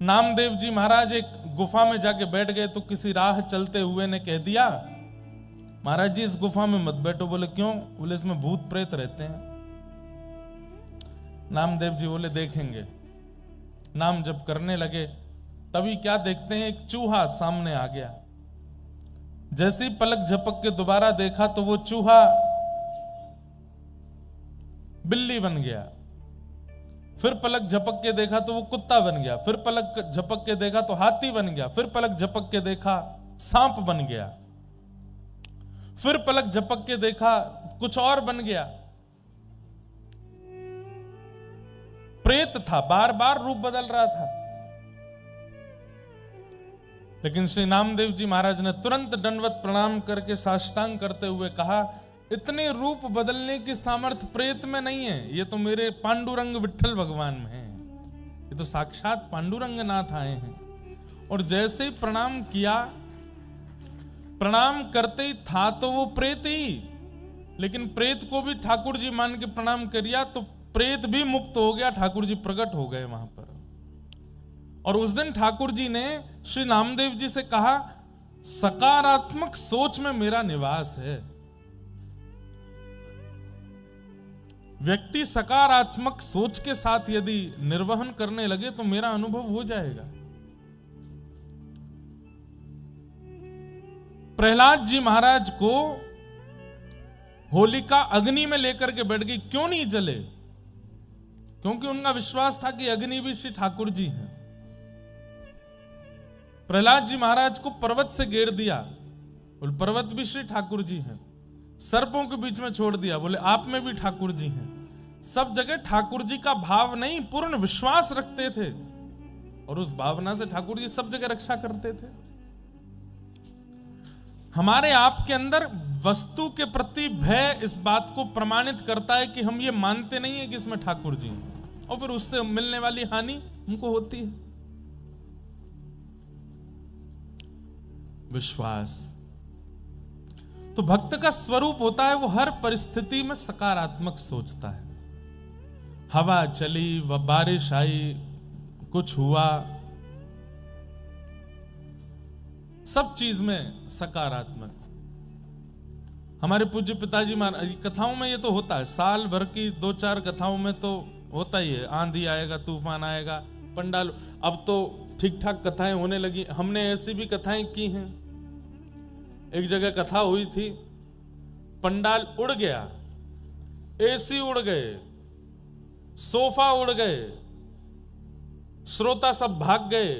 नामदेव जी महाराज एक गुफा में जाके बैठ गए तो किसी राह चलते हुए ने कह दिया, महाराज जी इस गुफा में मत बैठो। बोले क्यों? बोले इसमें भूत प्रेत रहते हैं। नामदेव जी बोले देखेंगे। नाम जप करने लगे, तभी क्या देखते हैं, एक चूहा सामने आ गया। जैसे ही पलक झपक के दोबारा देखा तो वो चूहा बिल्ली बन गया। फिर पलक झपक के देखा तो वो कुत्ता बन गया। फिर पलक झपक के देखा तो हाथी बन गया। फिर पलक झपक के देखा सांप बन गया। फिर पलक झपक के देखा कुछ और बन गया। प्रेत था, बार बार रूप बदल रहा था। लेकिन श्री नामदेव जी महाराज ने तुरंत दंडवत प्रणाम करके साष्टांग करते हुए कहा, इतने रूप बदलने की सामर्थ्य प्रेत में नहीं है, ये तो मेरे पांडुरंग विठल भगवान में है। ये तो साक्षात पांडुरंग नाथ आए हैं। और जैसे ही प्रणाम किया, प्रणाम करते ही था तो वो प्रेत ही, लेकिन प्रेत को भी ठाकुर जी मान के प्रणाम किया तो प्रेत भी मुक्त हो गया। ठाकुर जी प्रकट हो गए वहां पर। और उस दिन ठाकुर जी ने श्री नामदेव जी से कहा, सकारात्मक सोच में मेरा निवास है। व्यक्ति सकारात्मक सोच के साथ यदि निर्वहन करने लगे तो मेरा अनुभव हो जाएगा। प्रहलाद जी महाराज को होलिका अग्नि में लेकर के बैठ गई। क्यों नहीं जले? क्योंकि उनका विश्वास था कि अग्नि भी श्री ठाकुर जी हैं। प्रहलाद जी महाराज को पर्वत से घेर दिया, बोले पर्वत भी श्री ठाकुर जी हैं। सर्पों के बीच में छोड़ दिया, बोले आप में भी ठाकुर जी हैं। सब जगह ठाकुर जी का भाव नहीं, पूर्ण विश्वास रखते थे और उस भावना से ठाकुर जी सब जगह रक्षा करते थे। हमारे आपके अंदर वस्तु के प्रति भय इस बात को प्रमाणित करता है कि हम ये मानते नहीं है कि इसमें ठाकुर जी हैं, और फिर उससे मिलने वाली हानि हमको होती है। विश्वास तो भक्त का स्वरूप होता है, वो हर परिस्थिति में सकारात्मक सोचता है। हवा चली, व बारिश आई, कुछ हुआ, सब चीज में सकारात्मक। हमारे पूज्य पिताजी महाराज कथाओं में ये तो होता है, साल भर की 2-4 कथाओं में तो होता ही है, आंधी आएगा, तूफान आएगा, पंडाल। अब तो ठीक ठाक कथाएं होने लगी। हमने ऐसी भी कथाएं की हैं। एक जगह कथा हुई थी, पंडाल उड़ गया, एसी उड़ गए, सोफा उड़ गए, श्रोता सब भाग गए,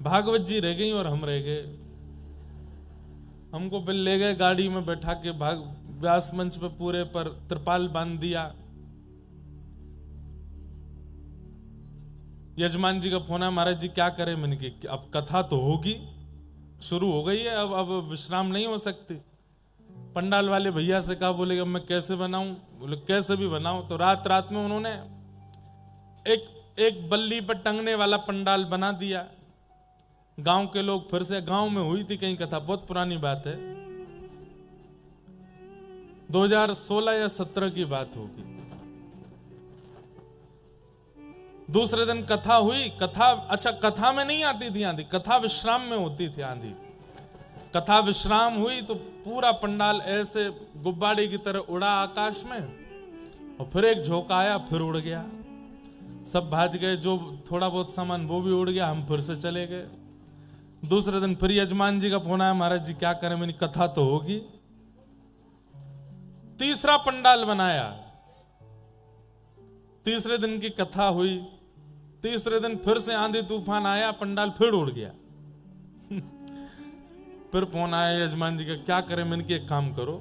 भागवत जी रह गई और हम रह गए। हमको फिर ले गए गाड़ी में बैठा के, व्यास मंच पे पूरे पर त्रिपाल बांध दिया। यजमान जी का फोन है, महाराज जी क्या करें? मैंने कि अब कथा तो होगी, शुरू हो गई है, अब विश्राम नहीं हो सकती। पंडाल वाले भैया से कहा, बोले अब मैं कैसे बनाऊं? बोले कैसे भी बनाओ। तो रात रात में उन्होंने एक बल्ली पर टंगने वाला पंडाल बना दिया। गांव के लोग फिर से, गांव में हुई थी कहीं कथा, बहुत पुरानी बात है, 2016 या 17 की बात होगी। दूसरे दिन कथा हुई। कथा, अच्छा कथा में नहीं आती थी आंधी, कथा विश्राम में होती थी आंधी। कथा विश्राम हुई तो पूरा पंडाल ऐसे गुब्बारे की तरह उड़ा आकाश में, और फिर एक झोंका आया, फिर उड़ गया। सब भाज गए, जो थोड़ा बहुत सामान वो भी उड़ गया, हम फिर से चले गए। दूसरे दिन फिर यजमान जी का फोन आया, महाराज जी क्या करें? मैंने कथा तो होगी। तीसरा पंडाल बनाया, तीसरे दिन की कथा हुई। तीसरे दिन फिर से आंधी तूफान आया, पंडाल फिर उड़ गया। फिर फोन आया यजमान जी का, क्या करें? मैंने कि एक काम करो,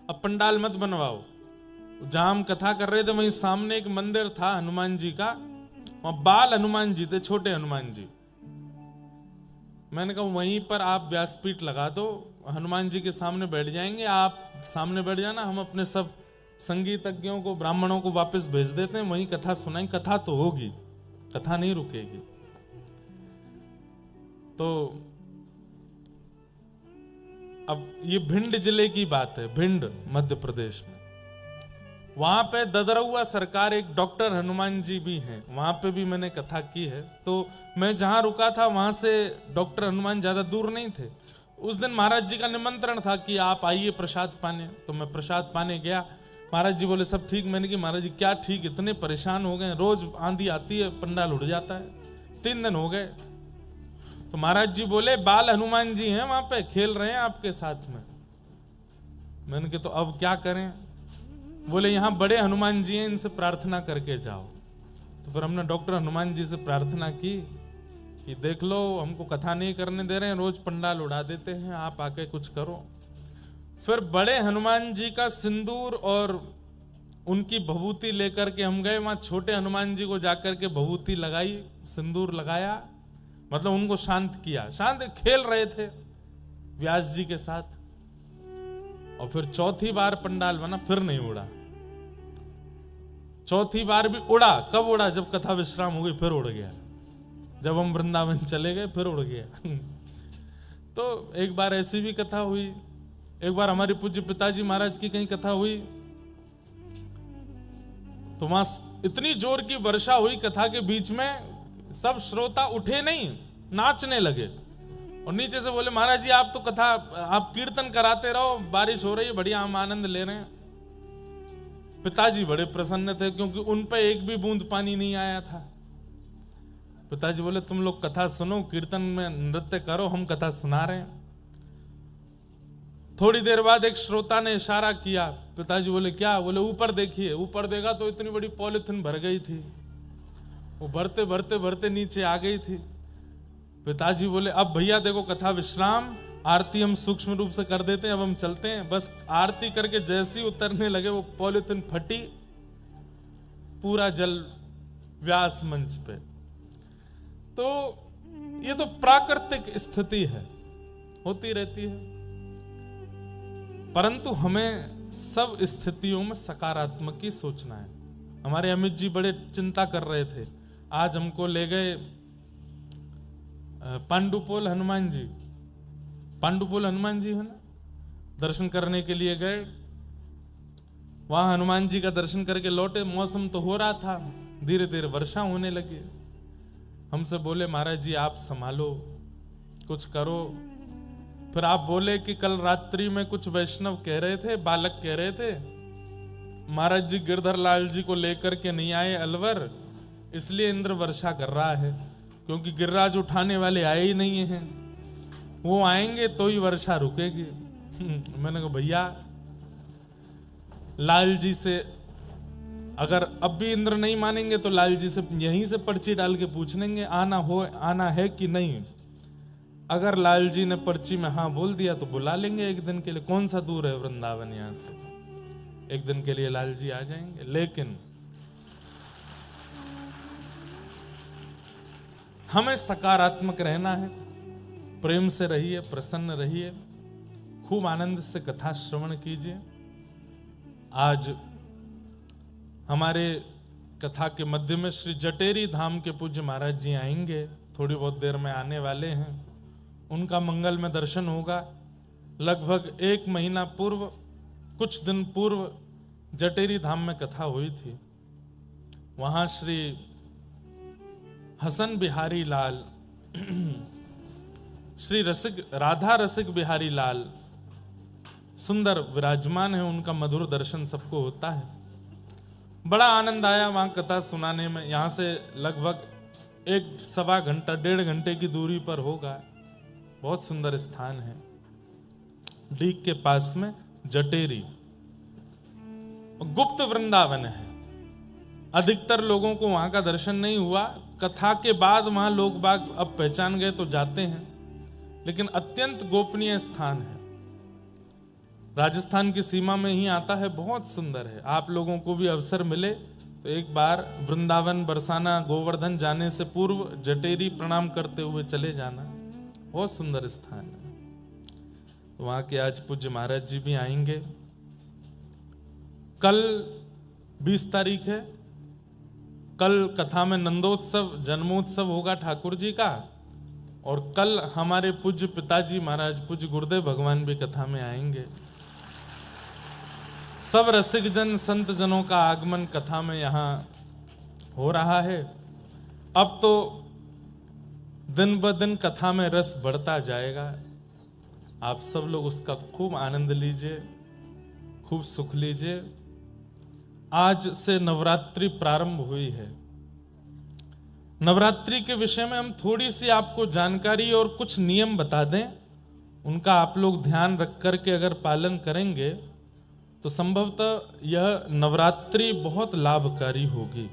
अब पंडाल मत बनवाओ। जहां हम कथा कर रहे थे वहीं सामने एक मंदिर था हनुमान जी का, वहां बाल हनुमान जी थे, छोटे हनुमान जी। मैंने कहा वहीं पर आप व्यासपीठ लगा दो, हनुमान जी के सामने बैठ जाएंगे, आप सामने बैठ जाना, हम अपने सब संगीतज्ञों को, ब्राह्मणों को वापस भेज देते हैं, वहीं कथा सुनाएंगे। कथा तो होगी, कथा नहीं रुकेगी। तो अब ये भिंड जिले की बात है, भिंड मध्य प्रदेश में। वहां पे ददरुआ सरकार एक डॉक्टर हनुमान जी भी हैं, वहां पे भी मैंने कथा की है। तो मैं जहां रुका था वहां से डॉक्टर हनुमान ज्यादा दूर नहीं थे। उस दिन महाराज जी का निमंत्रण था कि आप आइए प्रसाद पाने, तो मैं प्रसाद पाने गया। महाराज जी बोले सब ठीक। मैंने कि महाराज जी क्या ठीक, इतने परेशान हो गए, रोज आंधी आती है पंडाल उड़ जाता है, 3 दिन हो गए। तो महाराज जी बोले बाल हनुमान जी हैं वहां पे, खेल रहे हैं आपके साथ में। मैंने कहा तो अब क्या करें? बोले यहाँ बड़े हनुमान जी हैं, इनसे प्रार्थना करके जाओ। तो फिर हमने डॉक्टर हनुमान जी से प्रार्थना की कि देख लो हमको कथा नहीं करने दे रहे हैं, रोज पंडाल उड़ा देते हैं, आप आके कुछ करो। फिर बड़े हनुमान जी का सिंदूर और उनकी भभूति लेकर के हम गए वहां। छोटे हनुमान जी को जाकर के भभूति लगाई, सिंदूर लगाया, मतलब उनको शांत किया। शांत खेल रहे थे व्यास जी के साथ। और फिर चौथी बार पंडाल बना, फिर नहीं उड़ा। चौथी बार भी उड़ा। कब उड़ा? जब कथा विश्राम हो गई फिर उड़ गया। जब हम वृंदावन चले गए फिर उड़ गया। तो एक बार ऐसी भी कथा हुई। एक बार हमारे पूज्य पिताजी महाराज की कहीं कथा हुई, तो वहां इतनी जोर की वर्षा हुई कथा के बीच में, सब श्रोता उठे नहीं, नाचने लगे। और नीचे से बोले महाराज जी आप तो कथा, आप कीर्तन कराते रहो, बारिश हो रही है बढ़िया, हम आनंद ले रहे हैं। पिताजी बड़े प्रसन्न थे क्योंकि उन पे एक भी बूंद पानी नहीं आया था। पिताजी बोले तुम लोग कथा सुनो, कीर्तन में नृत्य करो, हम कथा सुना रहे हैं। थोड़ी देर बाद एक श्रोता ने इशारा किया। पिताजी बोले क्या? बोले ऊपर देखिए। ऊपर देखा तो इतनी बड़ी पॉलिथीन भर गई थी, वो भरते भरते भरते नीचे आ गई थी। पिताजी बोले अब भैया देखो कथा विश्राम, आरती हम सूक्ष्म रूप से कर देते हैं, अब हम चलते हैं। बस आरती करके जैसे ही उतरने लगे वो पॉलिथीन फटी, पूरा जल व्यास मंच पे। तो ये तो प्राकृतिक स्थिति है, होती रहती है। परंतु हमें सब स्थितियों में सकारात्मक ही सोचना है। हमारे अमित जी बड़े चिंता कर रहे थे। आज हमको ले गए पांडुपोल हनुमान जी, पांडुपोल हनुमान जी है ना, दर्शन करने के लिए गए। वहां हनुमान जी का दर्शन करके लौटे। मौसम तो हो रहा था, धीरे धीरे वर्षा होने लगी। हमसे बोले महाराज जी आप संभालो, कुछ करो। फिर आप बोले कि कल रात्रि में कुछ वैष्णव कह रहे थे, बालक कह रहे थे महाराज जी गिरधर लाल जी को लेकर के नहीं आए अलवर, इसलिए इंद्र वर्षा कर रहा है, क्योंकि गिरिराज उठाने वाले आए ही नहीं हैं, वो आएंगे तो ही वर्षा रुकेगी। मैंने कहा भैया लाल जी से अगर अब भी इंद्र नहीं मानेंगे तो लाल जी से यहीं से पर्ची डाल के पूछ लेंगे आना है कि नहीं। अगर लाल जी ने पर्ची में हाँ बोल दिया तो बुला लेंगे एक दिन के लिए। कौन सा दूर है वृंदावन यहां से, एक दिन के लिए लाल जी आ जाएंगे। लेकिन हमें सकारात्मक रहना है, प्रेम से रहिए, प्रसन्न रहिए, खूब आनंद से कथा श्रवण कीजिए। आज हमारे कथा के मध्य में श्री जटेरी धाम के पूज्य महाराज जी आएंगे, थोड़ी बहुत देर में आने वाले हैं। उनका मंगल में दर्शन होगा। लगभग 1 महीना पूर्व, कुछ दिन पूर्व जटेरी धाम में कथा हुई थी। वहां श्री हसन बिहारी लाल, श्री राधा रसिक बिहारी लाल सुंदर विराजमान है, उनका मधुर दर्शन सबको होता है। बड़ा आनंद आया वहां कथा सुनाने में। यहां से लगभग 1-1.25 घंटा 1.5 घंटे की दूरी पर होगा। बहुत सुंदर स्थान है, डीग के पास में जटेरी, गुप्त वृंदावन है। अधिकतर लोगों को वहां का दर्शन नहीं हुआ। कथा के बाद वहां लोग बाग अब पहचान गए तो जाते हैं, लेकिन अत्यंत गोपनीय स्थान है। राजस्थान की सीमा में ही आता है, बहुत सुंदर है। आप लोगों को भी अवसर मिले तो एक बार वृंदावन, बरसाना, गोवर्धन जाने से पूर्व जटेरी प्रणाम करते हुए चले जाना, बहुत सुंदर स्थान है। वहां के आज पूज्य महाराज जी भी आएंगे। कल 20 तारीख है, कल कथा में नंदोत्सव, जन्मोत्सव होगा ठाकुर जी का। और कल हमारे पूज्य पिताजी महाराज पूज्य गुरुदेव भगवान भी कथा में आएंगे। सब रसिक जन संत जनों का आगमन कथा में यहाँ हो रहा है। अब तो दिन ब दिन कथा में रस बढ़ता जाएगा। आप सब लोग उसका खूब आनंद लीजिए, खूब सुख लीजिए। आज से नवरात्रि प्रारंभ हुई है। नवरात्रि के विषय में हम थोड़ी सी आपको जानकारी और कुछ नियम बता दें। उनका आप लोग ध्यान रख करके अगर पालन करेंगे तो संभवतः यह नवरात्रि बहुत लाभकारी होगी।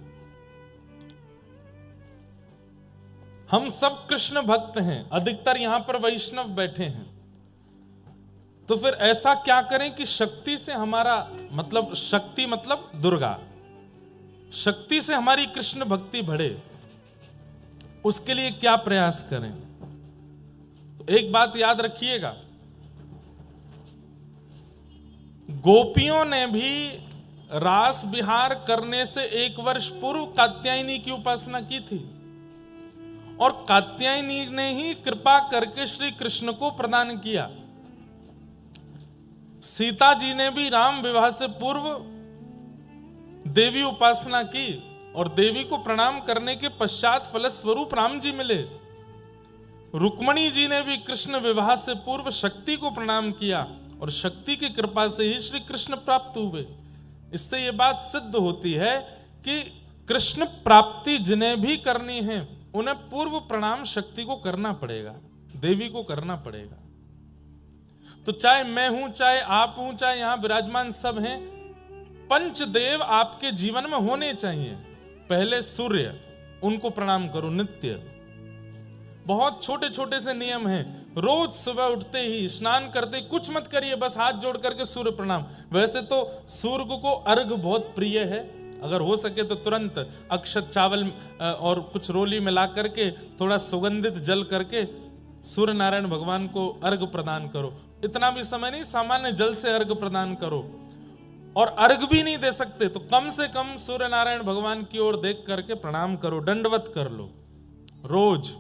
हम सब कृष्ण भक्त हैं, अधिकतर यहां पर वैष्णव बैठे हैं, तो फिर ऐसा क्या करें कि शक्ति से हमारा मतलब, शक्ति मतलब दुर्गा, शक्ति से हमारी कृष्ण भक्ति बढ़े, उसके लिए क्या प्रयास करें। तो एक बात याद रखिएगा, गोपियों ने भी रास विहार करने से 1 वर्ष पूर्व कात्यायनी की उपासना की थी, और कात्यायनी ने ही कृपा करके श्री कृष्ण को प्रदान किया। सीता जी ने भी राम विवाह से पूर्व देवी उपासना की, और देवी को प्रणाम करने के पश्चात फलस्वरूप राम जी मिले। रुक्मणी जी ने भी कृष्ण विवाह से पूर्व शक्ति को प्रणाम किया, और शक्ति की कृपा से ही श्री कृष्ण प्राप्त हुए। इससे यह बात सिद्ध होती है कि कृष्ण प्राप्ति जिन्हें भी करनी है उन्हें पूर्व प्रणाम शक्ति को करना पड़ेगा, देवी को करना पड़ेगा। तो चाहे मैं हूं, चाहे आप हूं, चाहे यहां विराजमान सब हैं, पंचदेव आपके जीवन में होने चाहिए। पहले सूर्य, उनको प्रणाम करो नित्य। बहुत छोटे छोटे से नियम हैं। रोज सुबह उठते ही, स्नान करते ही कुछ मत करिए, बस हाथ जोड़ करके सूर्य प्रणाम। वैसे तो सूर्य को अर्घ बहुत प्रिय है, अगर हो सके तो तुरंत अक्षत चावल और कुछ रोली मिला करके थोड़ा सुगंधित जल करके सूर्य नारायण भगवान को अर्घ प्रदान करो। इतना भी समय नहीं, सामान्य जल से अर्घ प्रदान करो। और अर्घ भी नहीं दे सकते तो कम से कम सूर्य नारायण भगवान की ओर देख करके प्रणाम करो, दंडवत कर लो रोज,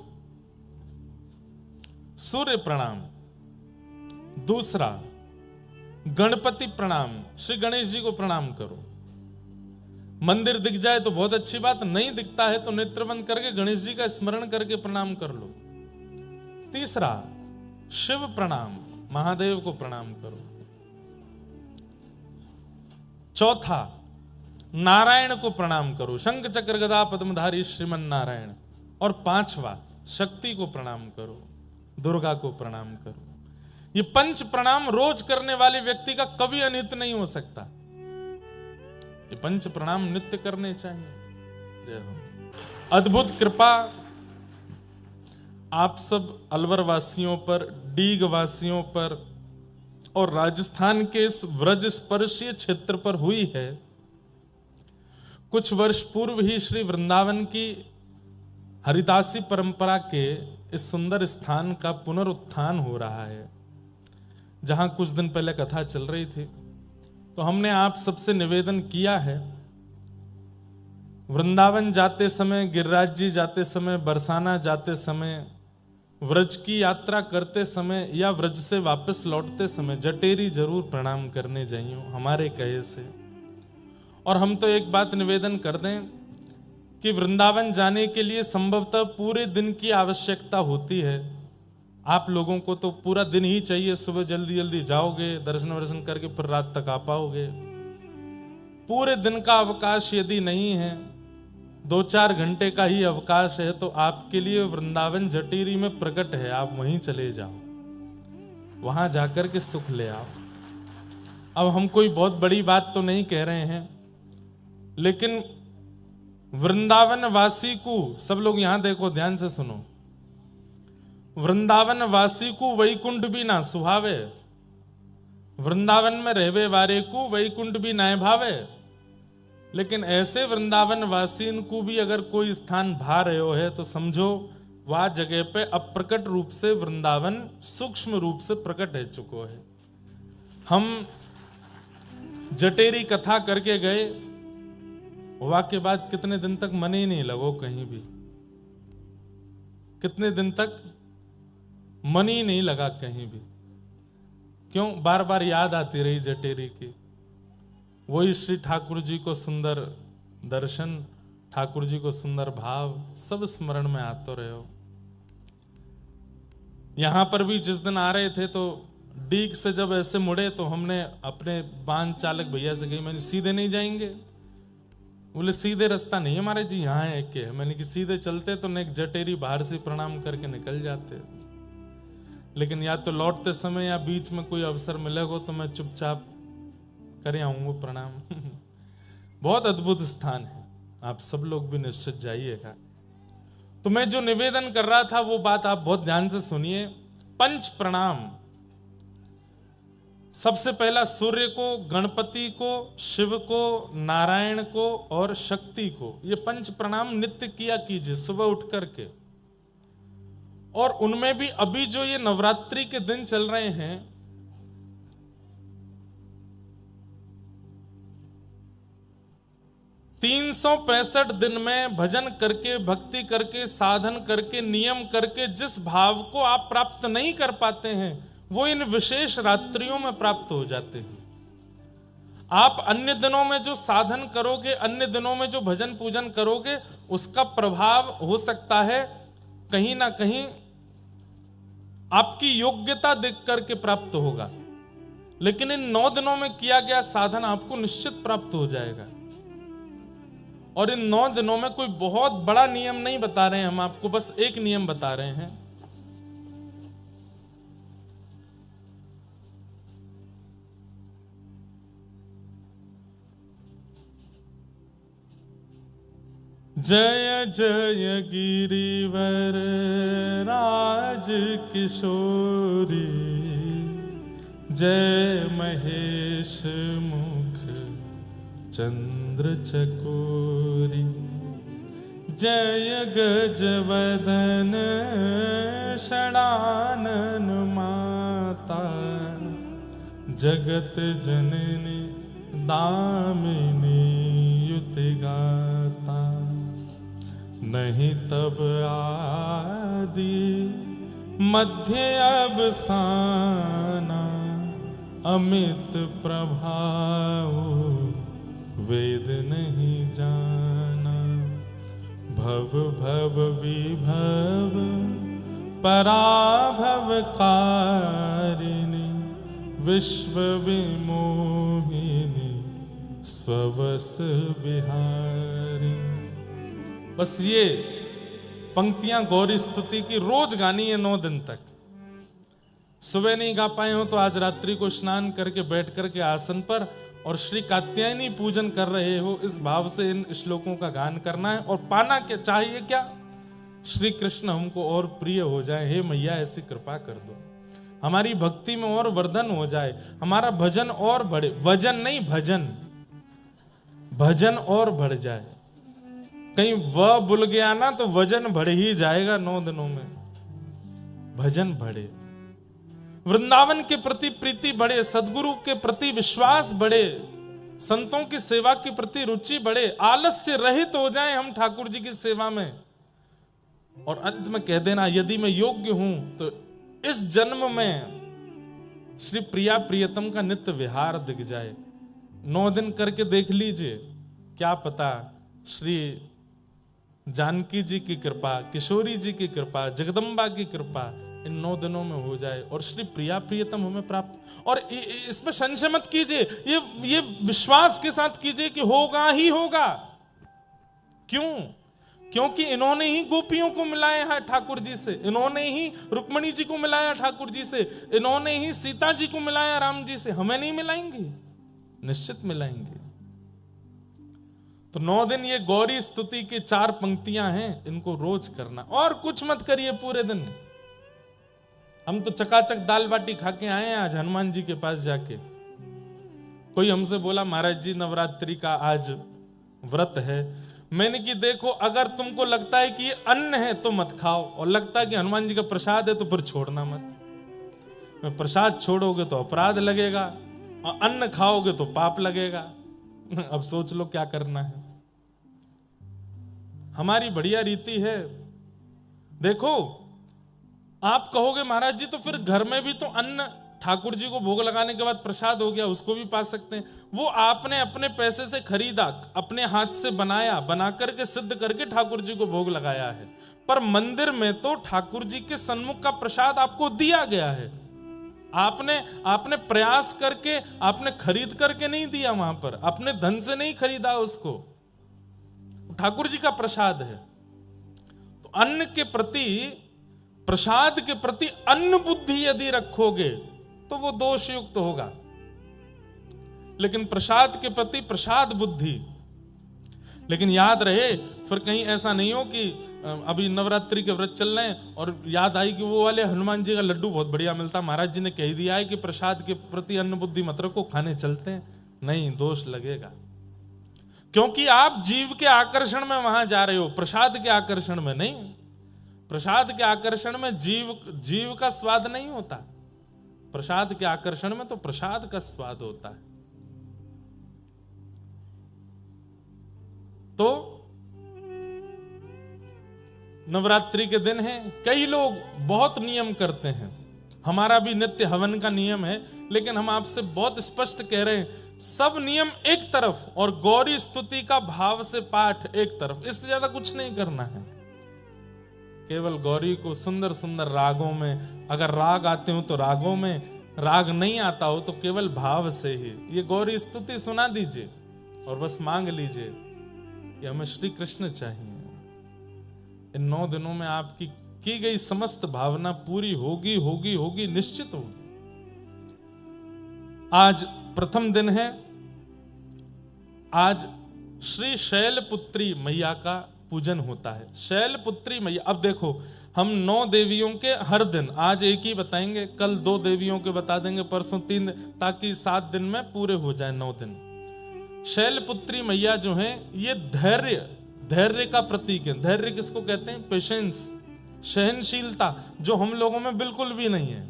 सूर्य प्रणाम। दूसरा, गणपति प्रणाम, श्री गणेश जी को प्रणाम करो। मंदिर दिख जाए तो बहुत अच्छी बात, नहीं दिखता है तो नेत्र बंद करके गणेश जी का स्मरण करके प्रणाम कर लो। तीसरा, शिव प्रणाम, महादेव को प्रणाम करो। चौथा, नारायण को प्रणाम करो, शंख चक्र गदा पद्मधारी श्रीमन नारायण। और पांचवा, शक्ति को प्रणाम करो, दुर्गा को प्रणाम करो। ये 5 प्रणाम रोज करने वाले व्यक्ति का कभी अनित नहीं हो सकता। ये 5 प्रणाम नित्य करने चाहिए। जय हो। अद्भुत कृपा आप सब अलवर वासियों पर, डीग वासियों पर और राजस्थान के इस व्रज स्पर्शीय क्षेत्र पर हुई है। कुछ वर्ष पूर्व ही श्री वृंदावन की हरिदासी परंपरा के इस सुंदर स्थान का पुनरुत्थान हो रहा है, जहां कुछ दिन पहले कथा चल रही थी। तो हमने आप सबसे निवेदन किया है, वृंदावन जाते समय, गिरिराज जी जाते समय, बरसाना जाते समय, व्रज की यात्रा करते समय या व्रज से वापस लौटते समय जटेरी जरूर प्रणाम करने जाइयो हमारे कहे से। और हम तो एक बात निवेदन कर दें कि वृंदावन जाने के लिए संभवतः पूरे दिन की आवश्यकता होती है। आप लोगों को तो पूरा दिन ही चाहिए, सुबह जल्दी जल्दी जाओगे, दर्शन वर्शन करके फिर रात तक आ पाओगे। पूरे दिन का अवकाश यदि नहीं है, 2-4 घंटे का ही अवकाश है, तो आपके लिए वृंदावन जटेरी में प्रकट है, आप वहीं चले जाओ, वहां जाकर के सुख ले आओ। अब हम कोई बहुत बड़ी बात तो नहीं कह रहे हैं, लेकिन वृंदावन वासी को, सब लोग यहां देखो, ध्यान से सुनो, वृंदावन वासी को वैकुंठ भी ना सुहावे, वृंदावन में रहवे वारे को वैकुंठ भी ना भावे। लेकिन ऐसे वृंदावन वासी को भी अगर कोई स्थान भा रहे है तो समझो वह जगह पे अप्रकट रूप से वृंदावन सूक्ष्म रूप से प्रकट है चुको है। हम जटेरी कथा करके गए, हुआ के बाद कितने दिन तक मन ही नहीं लगो कहीं भी, कितने दिन तक मन ही नहीं लगा कहीं भी। क्यों? बार बार याद आती रही जटेरी की। वही श्री ठाकुर जी को सुंदर दर्शन, ठाकुर जी को सुंदर भाव सब स्मरण में आते रहे हो। यहां पर भी जिस दिन आ रहे थे तो डीग से जब ऐसे मुड़े तो हमने अपने वाहन चालक भैया से कही, मैंने सीधे नहीं जाएंगे? बोले सीधे रास्ता नहीं है हमारे जी, यहाँ है के। मैंने कि सीधे चलते तो एक जटेरी बाहर से प्रणाम करके निकल जाते, लेकिन या तो लौटते समय या बीच में कोई अवसर मिलेगा तो मैं चुपचाप करे आऊंगा प्रणाम। बहुत अद्भुत स्थान है, आप सब लोग भी निश्चित जाइएगा। तो मैं जो निवेदन कर रहा था वो बात आप बहुत ध्यान से सुनिए। पंच प्रणाम, सबसे पहला सूर्य को, गणपति को, शिव को, नारायण को और शक्ति को, ये पंच प्रणाम नित्य किया कीजिए सुबह उठ करके। और उनमें भी अभी जो ये नवरात्रि के दिन चल रहे हैं, $365 दिन में भजन करके, भक्ति करके, साधन करके, नियम करके जिस भाव को आप प्राप्त नहीं कर पाते हैं वो इन विशेष रात्रियों में प्राप्त हो जाते हैं। आप अन्य दिनों में जो साधन करोगे, अन्य दिनों में जो भजन पूजन करोगे, उसका प्रभाव हो सकता है कहीं ना कहीं आपकी योग्यता देख करके प्राप्त होगा, लेकिन इन 9 दिनों में किया गया साधन आपको निश्चित प्राप्त हो जाएगा। और इन 9 दिनों में कोई बहुत बड़ा नियम नहीं बता रहे हैं हम आपको, बस एक नियम बता रहे हैं। जय जय गिरिवर राज किशोरी, जय महेश मुख चंद्र चकोरी, जय गजवदन षडानन माता, जगत जननी दामिनी युति गाता, नहीं तब आदि मध्य अवसाना, अमित प्रभाव वेद नहीं जाना, भव भव विभव पराभव कारिणी, विश्व विमोहिनी स्ववस बिहारी। बस ये पंक्तियां गौरी स्तुति की रोज गानी है 9 दिन तक। सुबह नहीं गा पाए हो तो आज रात्रि को स्नान करके बैठ करके आसन पर और श्री कात्यायनी पूजन कर रहे हो, इस भाव से इन श्लोकों का गान करना है। और पाना क्या चाहिए? क्या? श्री कृष्ण हमको और प्रिय हो जाए। हे मैया ऐसी कृपा कर दो, हमारी भक्ति में और वर्धन हो जाए, हमारा भजन और बढ़े। वजन नहीं, भजन, भजन और बढ़ जाए। कहीं वह भूल गया ना तो वजन बढ़ ही जाएगा 9 दिनों में। भजन बढ़े, वृंदावन के प्रति प्रीति बढ़े, सदगुरु के प्रति विश्वास बढ़े, संतों की सेवा के प्रति रुचि बढ़े, आलस्य रहित हो जाएं हम ठाकुर जी की सेवा में। और अंत में कह देना, यदि मैं योग्य हूं तो इस जन्म में श्री प्रिया प्रियतम का नित्य विहार दिख जाए। 9 दिन करके देख लीजिए, क्या पता श्री जानकी जी की कृपा, किशोरी जी की कृपा, जगदम्बा की कृपा इन 9 दिनों में हो जाए और श्री प्रिया प्रियतम हमें प्राप्त। और इसमें संशय मत कीजिए, ये विश्वास के साथ कीजिए कि होगा ही होगा। क्यों? क्योंकि इन्होंने ही गोपियों को मिलाया है ठाकुर जी से, इन्होंने ही रुक्मणी जी को मिलाया ठाकुर जी से, इन्होंने ही सीता जी को मिलाया राम जी से। हमें नहीं मिलाएंगे? निश्चित मिलाएंगे। तो 9 दिन ये गौरी स्तुति की 4 पंक्तियां हैं, इनको रोज करना और कुछ मत करिए पूरे दिन। हम तो चकाचक दाल बाटी खा के आए हैं आज हनुमान जी के पास जाके। कोई हमसे बोला महाराज जी नवरात्रि का आज व्रत है। मैंने कि देखो, अगर तुमको लगता है कि ये अन्न है तो मत खाओ, और लगता है कि हनुमान जी का प्रसाद है तो फिर छोड़ना मत। प्रसाद छोड़ोगे तो अपराध लगेगा और अन्न खाओगे तो पाप लगेगा। अब सोच लो क्या करना है। हमारी बढ़िया रीति है। देखो, आप कहोगे महाराज जी तो फिर घर में भी तो अन्न ठाकुर जी को भोग लगाने के बाद प्रसाद हो गया, उसको भी पा सकते हैं। वो आपने अपने पैसे से खरीदा, अपने हाथ से बनाया, बना करके सिद्ध करके ठाकुर जी को भोग लगाया है। पर मंदिर में तो ठाकुर जी के सन्मुख का प्रसाद आपको दिया गया है। आपने प्रयास करके, आपने खरीद करके नहीं दिया, वहां पर अपने धन से नहीं खरीदा उसको, ठाकुर जी का प्रसाद है। तो अन्न के प्रति, प्रसाद के प्रति अन्न बुद्धि यदि रखोगे तो वो दोषयुक्त होगा, लेकिन प्रसाद के प्रति प्रसाद बुद्धि। लेकिन याद रहे, फिर कहीं ऐसा नहीं हो कि अभी नवरात्रि के व्रत चल रहे हैं और याद आई कि वो वाले हनुमान जी का लड्डू बहुत बढ़िया मिलता, महाराज जी ने कह दिया है कि प्रसाद के प्रति अन्न बुद्धि मत रखो, खाने चलते हैं। नहीं, दोष लगेगा, क्योंकि आप जीव के आकर्षण में वहां जा रहे हो, प्रसाद के आकर्षण में नहीं। प्रसाद के आकर्षण में जीव का स्वाद नहीं होता, प्रसाद के आकर्षण में तो प्रसाद का स्वाद होता है। तो नवरात्रि के दिन है, कई लोग बहुत नियम करते हैं, हमारा भी नित्य हवन का नियम है, लेकिन हम आपसे बहुत स्पष्ट कह रहे हैं, सब नियम एक तरफ और गौरी स्तुति का भाव से पाठ एक तरफ, इससे ज्यादा कुछ नहीं करना है। केवल गौरी को सुंदर सुंदर रागों में, अगर राग आते हो तो रागों में, राग नहीं आता हो तो केवल भाव से ही ये गौरी स्तुति सुना दीजिए और बस मांग लीजिए कि हमें श्री कृष्ण चाहिए। इन 9 दिनों में आपकी की गई समस्त भावना पूरी होगी होगी होगी, निश्चित होगी। आज प्रथम दिन है, आज श्री शैलपुत्री मैया का पूजन होता है। शैलपुत्री मैया, अब देखो हम 9 देवियों के हर दिन, आज एक ही बताएंगे, कल 2 देवियों के बता देंगे, परसों 3, ताकि 7 दिन में पूरे हो जाए 9 दिन। शैलपुत्री मैया जो है ये धैर्य का प्रतीक है। धैर्य किसको कहते हैं? पेशेंस, सहनशीलता, जो हम लोगों में बिल्कुल भी नहीं है।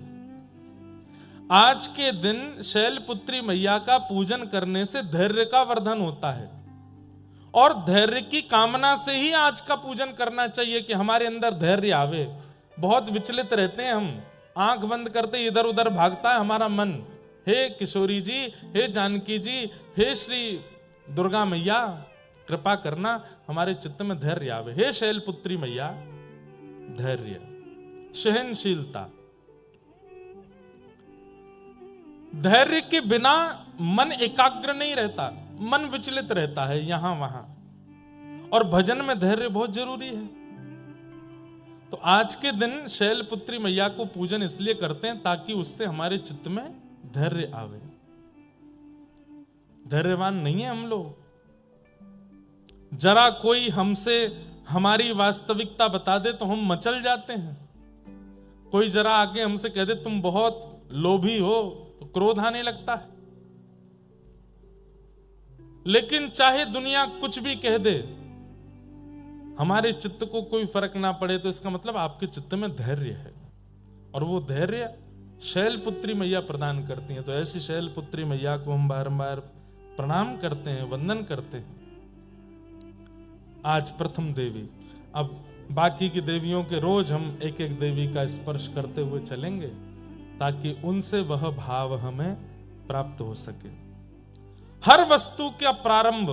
आज के दिन शैलपुत्री मैया का पूजन करने से धैर्य का वर्धन होता है, और धैर्य की कामना से ही आज का पूजन करना चाहिए कि हमारे अंदर धैर्य आवे। बहुत विचलित रहते हैं हम, आंख बंद करते इधर उधर भागता है हमारा मन। हे किशोरी जी, हे जानकी जी, हे श्री दुर्गा मैया, कृपा करना हमारे चित्त में धैर्य आवे। हे शैलपुत्री मैया, धैर्य, सहनशीलता। धैर्य के बिना मन एकाग्र नहीं रहता, मन विचलित रहता है यहां वहां, और भजन में धैर्य बहुत जरूरी है। तो आज के दिन शैलपुत्री मैया को पूजन इसलिए करते हैं ताकि उससे हमारे चित्त में धैर्य आवे। धैर्यवान नहीं है हम लोग। जरा कोई हमसे हमारी वास्तविकता बता दे तो हम मचल जाते हैं। कोई जरा आके हमसे कह दे तुम बहुत लोभी हो तो क्रोध आने लगता है। लेकिन चाहे दुनिया कुछ भी कह दे, हमारे चित्त को कोई फर्क ना पड़े, तो इसका मतलब आपके चित्त में धैर्य है, और वो धैर्य शैलपुत्री मैया प्रदान करती हैं। तो ऐसी शैलपुत्री मैया को हम बारंबार प्रणाम करते हैं, वंदन करते हैं। आज प्रथम देवी, अब बाकी की देवियों के रोज हम एक एक देवी का स्पर्श करते हुए चलेंगे ताकि उनसे वह भाव हमें प्राप्त हो सके। हर वस्तु का प्रारंभ,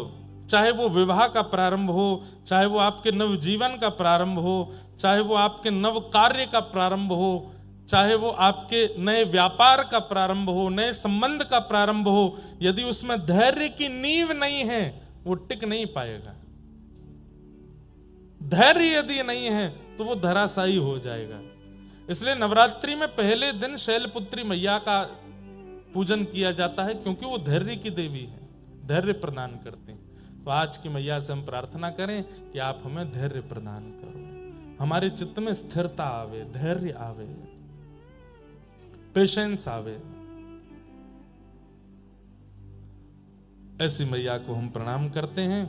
चाहे वो विवाह का प्रारंभ हो, चाहे वो आपके नवजीवन का प्रारंभ हो, चाहे वो आपके नव कार्य का प्रारंभ हो, चाहे वो आपके नए व्यापार का प्रारंभ हो, नए संबंध का प्रारंभ हो, यदि उसमें धैर्य की नींव नहीं है वो टिक नहीं पाएगा। धैर्य यदि नहीं है तो वो धराशायी हो जाएगा। इसलिए नवरात्रि में पहले दिन शैलपुत्री मैया का पूजन किया जाता है, क्योंकि वो धैर्य की देवी है, धैर्य प्रदान करते हैं। तो आज की मैया से हम प्रार्थना करें कि आप हमें धैर्य प्रदान करो, हमारे चित्त में स्थिरता आवे, धैर्य आवे, पेशेंस आवे। ऐसी मैया को हम प्रणाम करते हैं।